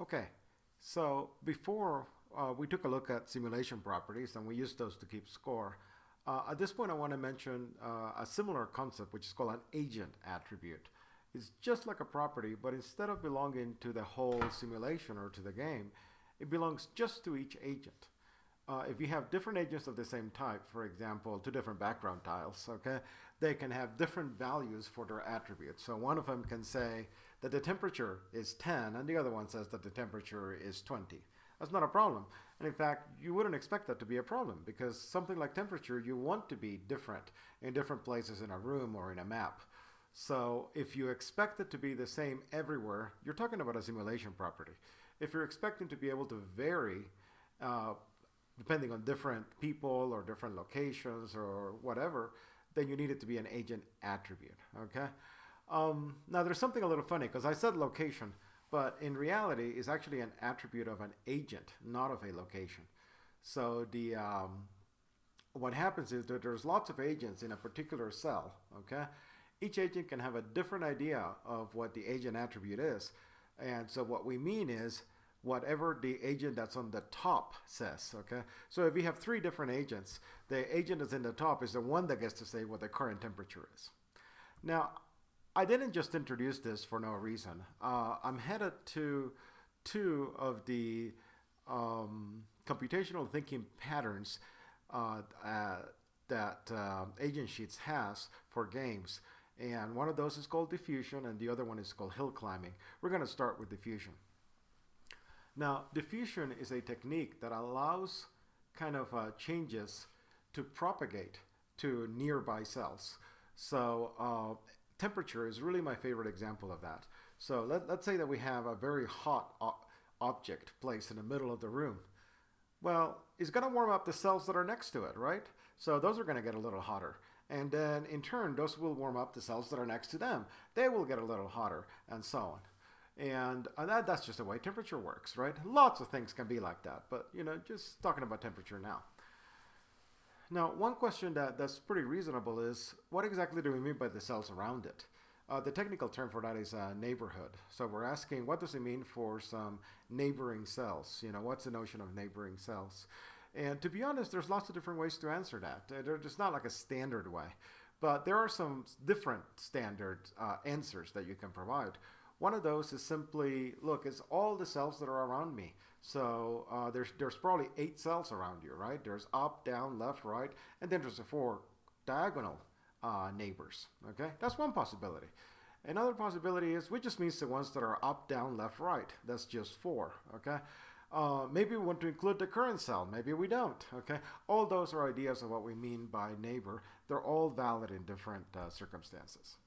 Okay, so before we took a look at simulation properties and we used those to keep score. At this point, I want to mention a similar concept, which is called an agent attribute. It's just like a property, but instead of belonging to the whole simulation or to the game, it belongs just to each agent. If you have different agents of the same type, for example, two different background tiles, okay, they can have different values for their attributes. So one of them can say that the temperature is 10, and the other one says that the temperature is 20. That's not a problem. And in fact, you wouldn't expect that to be a problem because something like temperature, you want to be different in different places in a room or in a map. So if you expect it to be the same everywhere, you're talking about a simulation property. If you're expecting to be able to vary uh, depending on different people or different locations or whatever, then you need it to be an agent attribute, okay? Now there's something a little funny because I said location, but in reality it's actually an attribute of an agent, not of a location. So what happens is that there's lots of agents in a particular cell, okay? Each agent can have a different idea of what the agent attribute is. And so what we mean is whatever the agent that's on the top says, okay? So if you have three different agents, the agent that's in the top is the one that gets to say what the current temperature is. Now, I didn't just introduce this for no reason. I'm headed to two of the computational thinking patterns that AgentSheets has for games. And one of those is called diffusion, and the other one is called hill climbing. We're going to start with diffusion. Now, diffusion is a technique that allows kind of changes to propagate to nearby cells. So temperature is really my favorite example of that. So let's say that we have a very hot object placed in the middle of the room. Well, it's going to warm up the cells that are next to it, right? So those are going to get a little hotter. And then in turn, those will warm up the cells that are next to them. They will get a little hotter, and so on. And that's just the way temperature works, right? Lots of things can be like that, but just talking about temperature now. Now, one question that's pretty reasonable is, what exactly do we mean by the cells around it? The technical term for that is neighborhood. So we're asking, what does it mean for some neighboring cells? What's the notion of neighboring cells? And to be honest, there's lots of different ways to answer that. There's not like a standard way, but there are some different standard answers that you can provide. One of those is simply, look, it's all the cells that are around me. So there's probably 8 cells around you, right? There's up, down, left, right, and then there's the 4 diagonal neighbors, okay? That's one possibility. Another possibility is, which just means the ones that are up, down, left, right. That's just 4, okay? Maybe we want to include the current cell. Maybe we don't, okay? All those are ideas of what we mean by neighbor. They're all valid in different circumstances.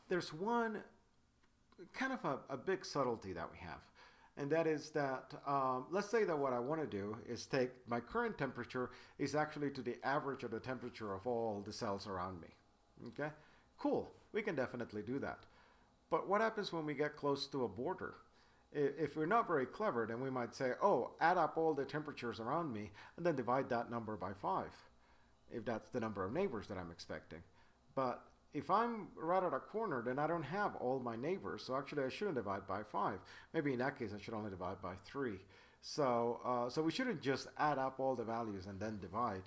There's one kind of a big subtlety that we have, and that is that let's say that what I want to do is take my current temperature is actually to the average of the temperature of all the cells around me. Okay, cool, we can definitely do that. But what happens when we get close to a border? If we're not very clever, then we might say, oh, add up all the temperatures around me and then divide that number by 5, if that's the number of neighbors that I'm expecting. But if I'm right at a corner, then I don't have all my neighbors, so actually I shouldn't divide by 5. Maybe in that case I should only divide by 3. So we shouldn't just add up all the values and then divide.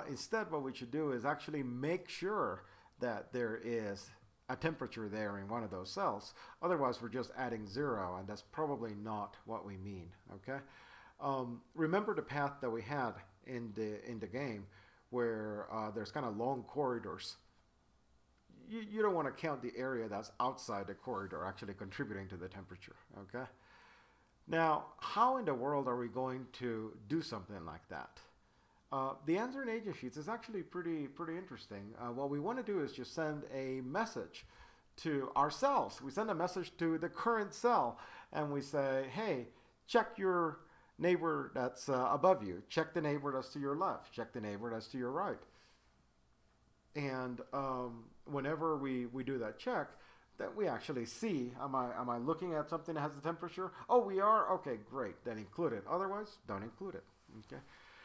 Instead, what we should do is actually make sure that there is a temperature there in one of those cells. Otherwise, we're just adding 0, and that's probably not what we mean, okay? Remember the path that we had in the game where there's kind of long corridors. You don't want to count the area that's outside the corridor actually contributing to the temperature, okay? Now, how in the world are we going to do something like that? The answer in AgentSheets is actually pretty interesting. What we want to do is just send a message to our cells. We send a message to the current cell, and we say, hey, check your neighbor that's above you. Check the neighbor that's to your left. Check the neighbor that's to your right. And whenever we do that check, that we actually see, am I looking at something that has the temperature? Oh, we are? Okay, great, then include it. Otherwise, don't include it, okay?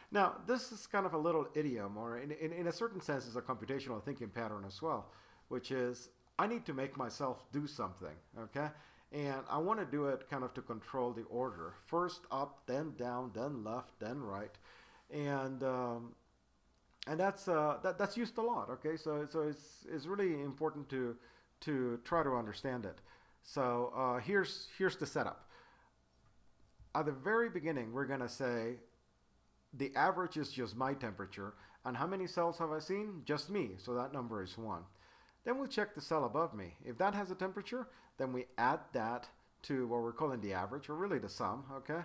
Now, this is kind of a little idiom, or in a certain sense, is a computational thinking pattern as well, which is, I need to make myself do something, okay? And I want to do it kind of to control the order. First up, then down, then left, then right. And that's used a lot. Okay, so it's really important to try to understand it. So here's the setup. At the very beginning, we're gonna say the average is just my temperature, and how many cells have I seen? Just me. So that number is 1. Then we'll check the cell above me. If that has a temperature, then we add that to what we're calling the average, or really the sum. Okay,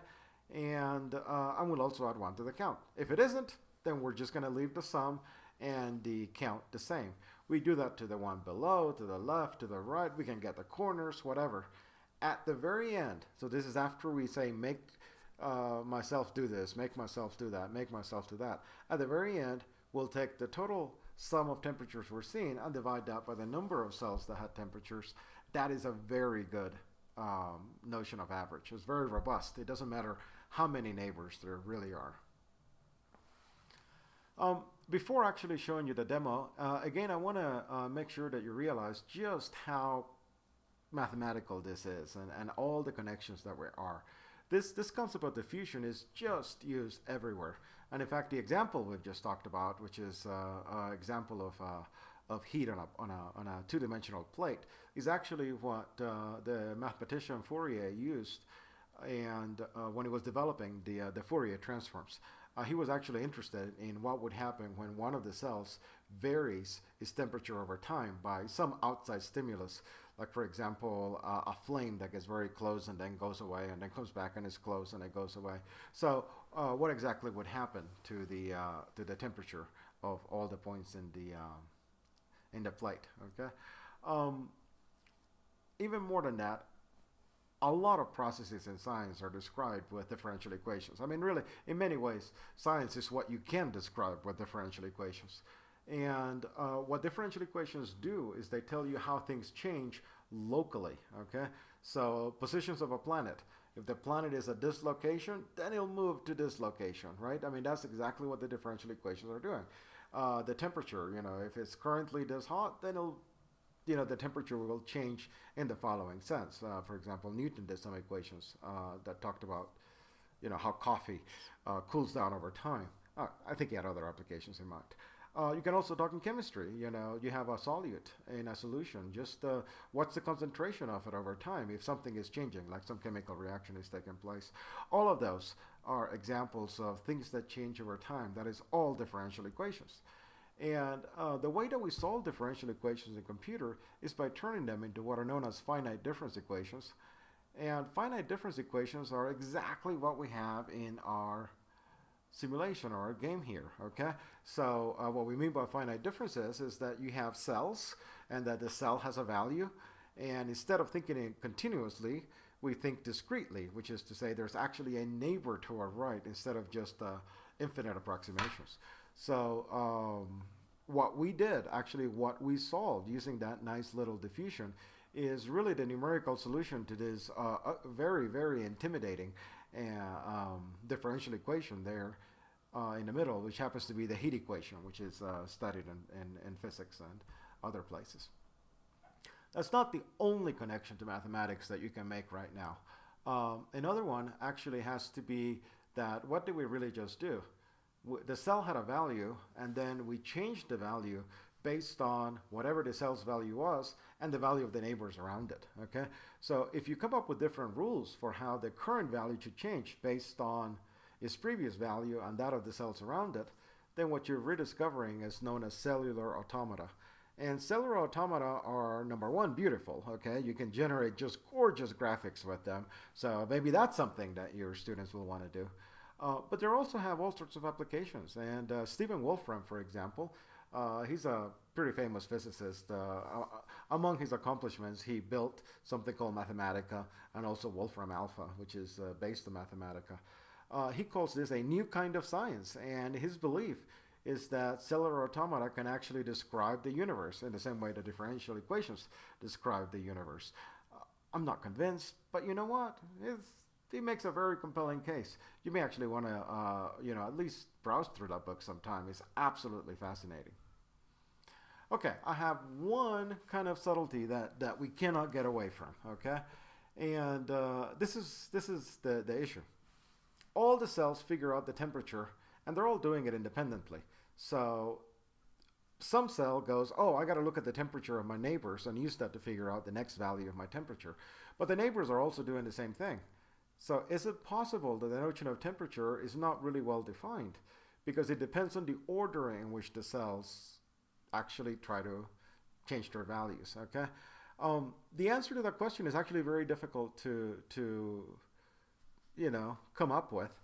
and we'll also add 1 to the count. If it isn't, then we're just going to leave the sum and the count the same. We do that to the one below, to the left, to the right. We can get the corners, whatever. At the very end, so this is after we say make myself do this, make myself do that, make myself do that. At the very end, we'll take the total sum of temperatures we're seeing and divide that by the number of cells that had temperatures. That is a very good notion of average. It's very robust. It doesn't matter how many neighbors there really are. Before actually showing you the demo, again, I want to make sure that you realize just how mathematical this is and all the connections that there are. This concept of diffusion is just used everywhere. And in fact, the example we've just talked about, which is an example of heat on a two-dimensional plate, is actually what the mathematician Fourier used and when he was developing the Fourier transforms. He was actually interested in what would happen when one of the cells varies its temperature over time by some outside stimulus, like for example a flame that gets very close and then goes away and then comes back and is close and it goes away. So what exactly would happen to the temperature of all the points in the plate? Okay. Even more than that, a lot of processes in science are described with differential equations. I mean, really, in many ways, science is what you can describe with differential equations. And what differential equations do is they tell you how things change locally, okay? So positions of a planet. If the planet is at this location, then it'll move to this location, right? I mean, that's exactly what the differential equations are doing. The temperature, if it's currently this hot, then the temperature will change in the following sense. For example, Newton did some equations that talked about, how coffee cools down over time. I think he had other applications in mind. You can also talk in chemistry. You have a solute in a solution. Just what's the concentration of it over time if something is changing, like some chemical reaction is taking place. All of those are examples of things that change over time. That is all differential equations. And the way that we solve differential equations in computer is by turning them into what are known as finite difference equations. And finite difference equations are exactly what we have in our simulation or our game here, okay? So what we mean by finite differences is that you have cells and that the cell has a value. And instead of thinking it continuously, we think discretely, which is to say there's actually a neighbor to our right instead of just infinite approximations. So what we did, actually what we solved using that nice little diffusion is really the numerical solution to this very, very intimidating differential equation there in the middle, which happens to be the heat equation, which is studied in physics and other places. That's not the only connection to mathematics that you can make right now. Another one actually has to be that what did we really just do? The cell had a value, and then we changed the value based on whatever the cell's value was and the value of the neighbors around it, okay? So if you come up with different rules for how the current value should change based on its previous value and that of the cells around it, then what you're rediscovering is known as cellular automata. And cellular automata are, number one, beautiful, okay? You can generate just gorgeous graphics with them. So maybe that's something that your students will want to do. But they also have all sorts of applications. And Stephen Wolfram, for example, he's a pretty famous physicist. Among his accomplishments, he built something called Mathematica and also Wolfram Alpha, which is based on Mathematica. He calls this a new kind of science, and his belief is that cellular automata can actually describe the universe in the same way that differential equations describe the universe. I'm not convinced, but you know what? He makes a very compelling case. You may actually want to, at least browse through that book sometime. It's absolutely fascinating. Okay, I have one kind of subtlety that we cannot get away from, okay? And this is the issue. All the cells figure out the temperature, and they're all doing it independently. So some cell goes, oh, I got to look at the temperature of my neighbors and use that to figure out the next value of my temperature. But the neighbors are also doing the same thing. So is it possible that the notion of temperature is not really well defined? Because it depends on the order in which the cells actually try to change their values, okay? The answer to that question is actually very difficult to come up with.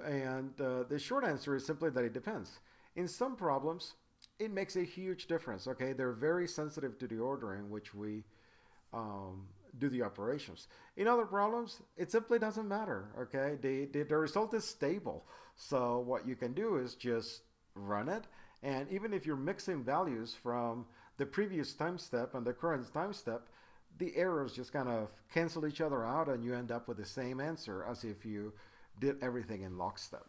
And the short answer is simply that it depends. In some problems, it makes a huge difference, okay? They're very sensitive to the order in which we do the operations. In other problems, it simply doesn't matter, okay? The result is stable. So what you can do is just run it. And even if you're mixing values from the previous time step and the current time step, the errors just kind of cancel each other out and you end up with the same answer as if you did everything in lockstep.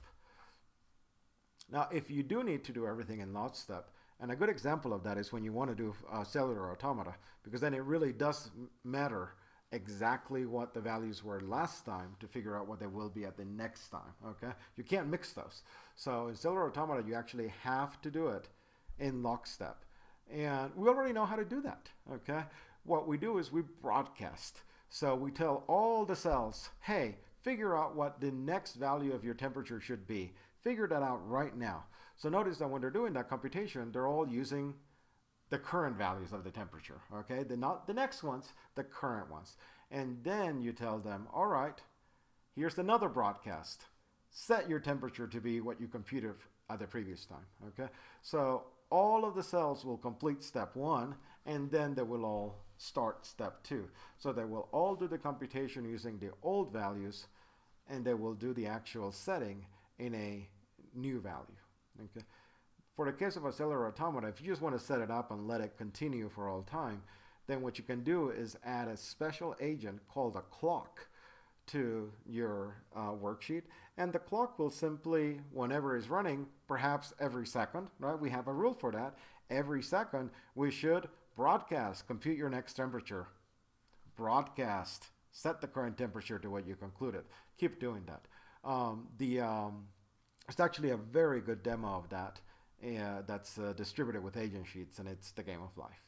Now, if you do need to do everything in lockstep, and a good example of that is when you want to do cellular automata, because then it really does matter exactly what the values were last time to figure out what they will be at the next time, okay? You can't mix those. So in cellular automata, you actually have to do it in lockstep. And we already know how to do that, okay? What we do is we broadcast. So we tell all the cells, hey, figure out what the next value of your temperature should be. Figure that out right now. So notice that when they're doing that computation, they're all using the current values of the temperature, okay? Not the next ones, the current ones. And then you tell them, all right, here's another broadcast. Set your temperature to be what you computed at the previous time, okay? So all of the cells will complete step one, and then they will all start step two. So they will all do the computation using the old values, and they will do the actual setting in a new value, okay? For the case of a cellular automata, if you just want to set it up and let it continue for all time, then what you can do is add a special agent called a clock to your worksheet. And the clock will simply, whenever it's running, perhaps every second, right? We have a rule for that. Every second, we should broadcast, compute your next temperature. Broadcast, set the current temperature to what you concluded. Keep doing that. It's actually a very good demo of that that's distributed with AgentSheets, and it's the game of life.